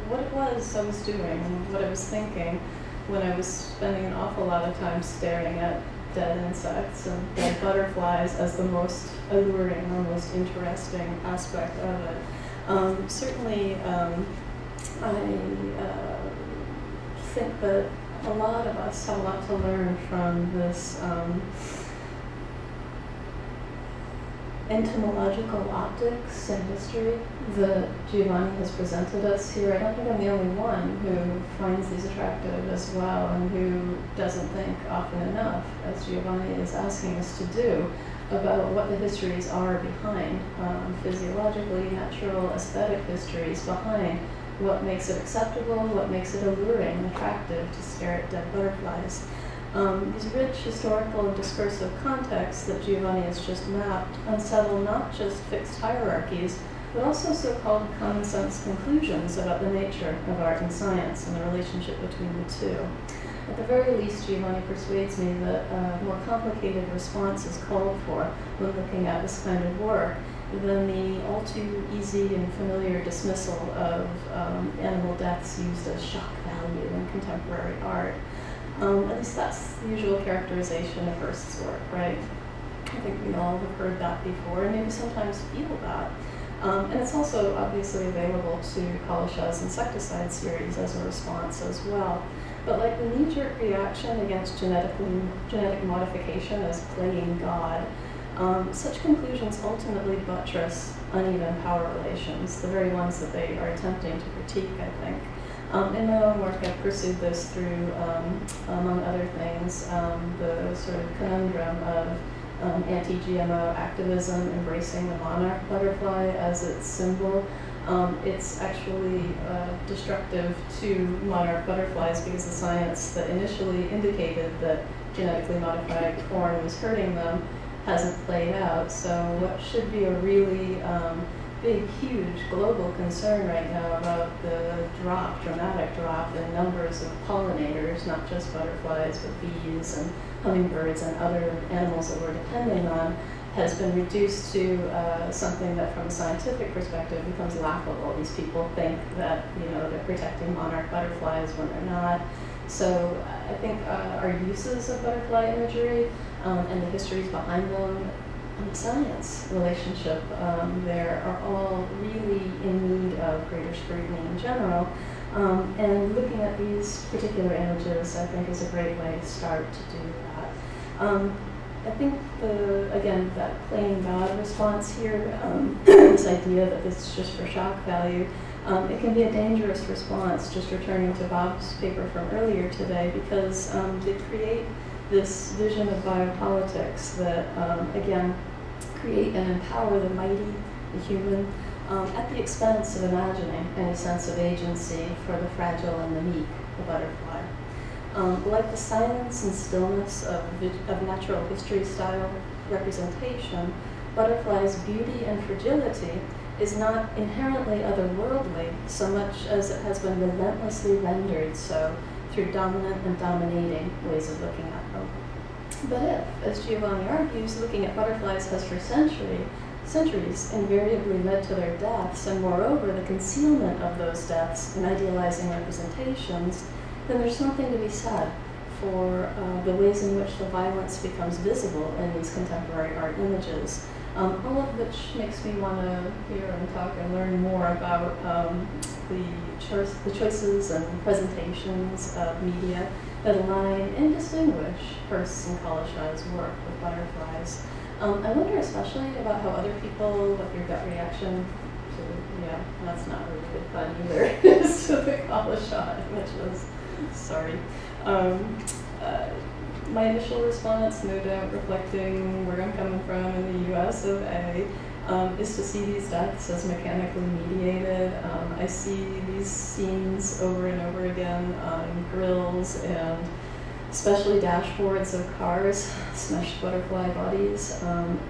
what it was I was doing and what I was thinking when I was spending an awful lot of time staring at dead insects and dead butterflies as the most alluring or most interesting aspect of it. Certainly, I think that a lot of us have a lot to learn from this entomological optics and history that Giovanni has presented us here. I don't think I'm the only one who finds these attractive as well and who doesn't think often enough, as Giovanni is asking us to do, about what the histories are behind, physiologically, natural, aesthetic histories behind what makes it acceptable, what makes it alluring and attractive to stare at dead butterflies. These rich historical and discursive contexts that Giovanni has just mapped unsettle not just fixed hierarchies, but also so-called common sense conclusions about the nature of art and science and the relationship between the two. At the very least, Giovanni persuades me that a more complicated response is called for when looking at this kind of work than the all too easy and familiar dismissal of animal deaths used as shock value in contemporary art. At least that's the usual characterization of Hirst's work, right? I think we all have heard that before, and maybe sometimes feel that. And it's also obviously available to Collishaw's insecticide series as a response as well. But like the knee-jerk reaction against genetic modification as playing God, such conclusions ultimately buttress uneven power relations, the very ones that they are attempting to critique, I think. In my own work, I've pursued this through, among other things, the sort of conundrum of anti-GMO activism embracing the monarch butterfly as its symbol. It's actually destructive to monarch butterflies because the science that initially indicated that genetically modified corn was hurting them hasn't played out. So what should be a really big, huge global concern right now about the dramatic drop in numbers of pollinators, not just butterflies, but bees and hummingbirds and other animals that we're depending on, has been reduced to something that from a scientific perspective becomes laughable. These people think that, you know, they're protecting monarch butterflies when they're not. So I think our uses of butterfly imagery and the histories behind them and the science relationship there are all really in need of greater scrutiny in general. And looking at these particular images, I think, is a great way to start to do that. I think, again, that playing God response here, this idea that this is just for shock value, it can be a dangerous response, just returning to Bob's paper from earlier today, because they create this vision of biopolitics that, again, create and empower the mighty, the human, at the expense of imagining any sense of agency for the fragile and the meek, the butterfly. Like the silence and stillness of natural history style representation, butterflies' beauty and fragility is not inherently otherworldly so much as it has been relentlessly rendered so through dominant and dominating ways of looking at them. But if, as Giovanni argues, looking at butterflies has for centuries invariably led to their deaths, and moreover the concealment of those deaths in idealizing representations, then there's something to be said for the ways in which the violence becomes visible in these contemporary art images. All of which makes me want to hear and talk and learn more about the choices and presentations of media that align and distinguish Hirst's and Collishaw's work with butterflies. I wonder especially about how other people, what your gut reaction to, yeah, that's not really good fun either, is to the Collishaw images. Sorry. My initial response, no doubt reflecting where I'm coming from in the US of A, is to see these deaths as mechanically mediated. I see these scenes over and over again on grills and especially dashboards of cars, smashed butterfly bodies, and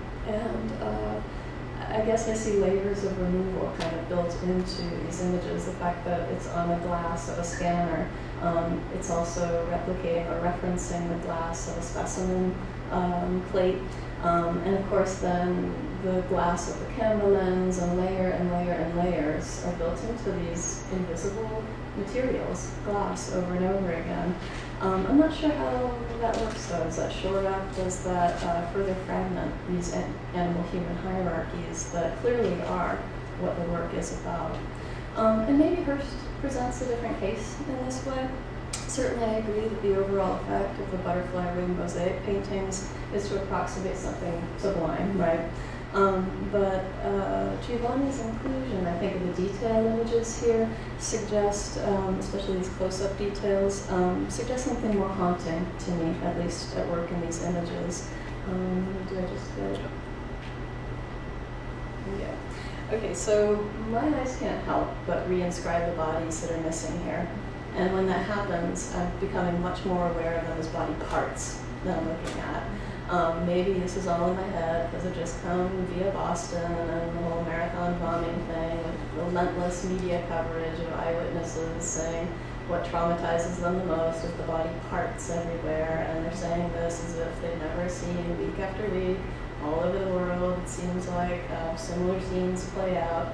I guess I see layers of removal kind of built into these images. The fact that it's on a glass of a scanner, it's also replicating or referencing the glass of a specimen plate, and of course then the glass of the camera lens, and layer and layer and layers are built into these invisible materials, glass over and over again. I'm not sure how that works though. Does that shore up? Does that further fragment these animal-human hierarchies that clearly are what the work is about? And maybe Hirst presents a different case in this way. Certainly I agree that the overall effect of the butterfly ring mosaic paintings is to approximate something sublime, right? But Giovanni's inclusion, I think, of the detail images here suggest, especially these close-up details, suggest something more haunting to me, at least at work in these images. Do I just get it? Yeah. Okay, so my eyes can't help but reinscribe the bodies that are missing here. And when that happens, I'm becoming much more aware of them as body parts that I'm looking at. Maybe this is all in my head because I've just come via Boston and the whole marathon bombing thing with relentless media coverage of eyewitnesses saying what traumatizes them the most is the body parts everywhere, and they're saying this as if they've never seen week after week all over the world. It seems like similar scenes play out,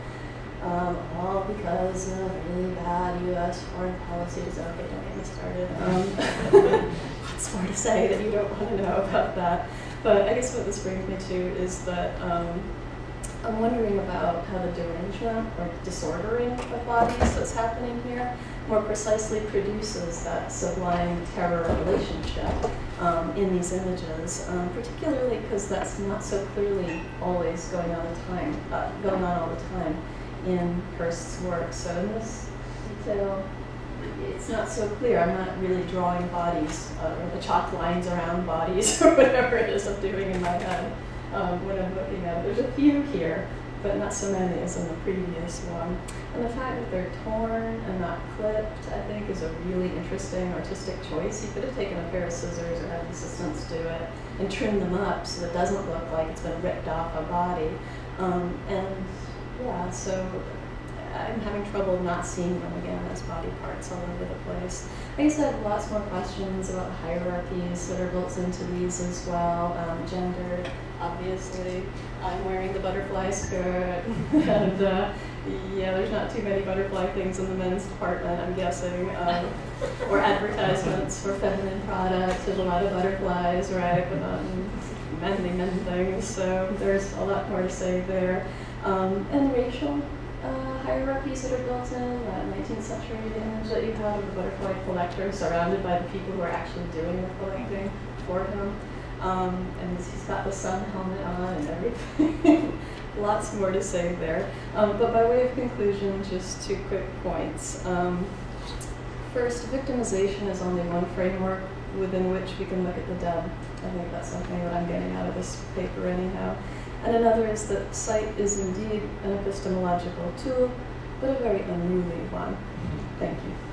all because of really bad U.S. foreign policy. Okay, don't get me started. What's more to say that you don't want to know about that? But I guess what this brings me to is that I'm wondering about how the derangement or disordering of bodies that's happening here more precisely produces that sublime terror relationship in these images, particularly because that's not so clearly always going on all the time in Hirst's work. So in this detail, it's not so clear. I'm not really drawing bodies, the chalk lines around bodies, or whatever it is I'm doing in my head when I'm looking at it. There's a few here, but not so many as in the previous one. And the fact that they're torn and not clipped, I think, is a really interesting artistic choice. You could have taken a pair of scissors or had assistants do it and trim them up so it doesn't look like it's been ripped off a body. And yeah, so I'm having trouble not seeing them again as body parts all over the place. I guess I have lots more questions about the hierarchies that are built into these as well. Gender, obviously. I'm wearing the butterfly skirt, and yeah, there's not too many butterfly things in the men's department, I'm guessing. Or advertisements for feminine products. There's a lot of butterflies, right? But men things, so there's a lot more to say there. And racial hierarchies that are built in, that 19th century image that you have of the butterfly collector surrounded by the people who are actually doing the collecting for him. And he's got the sun helmet on and everything. Lots more to say there. But by way of conclusion, just 2 quick points. First, victimization is only one framework within which we can look at the dead. I think that's something that I'm getting out of this paper anyhow. And another is that sight is indeed an epistemological tool, but a very unruly one. Thank you.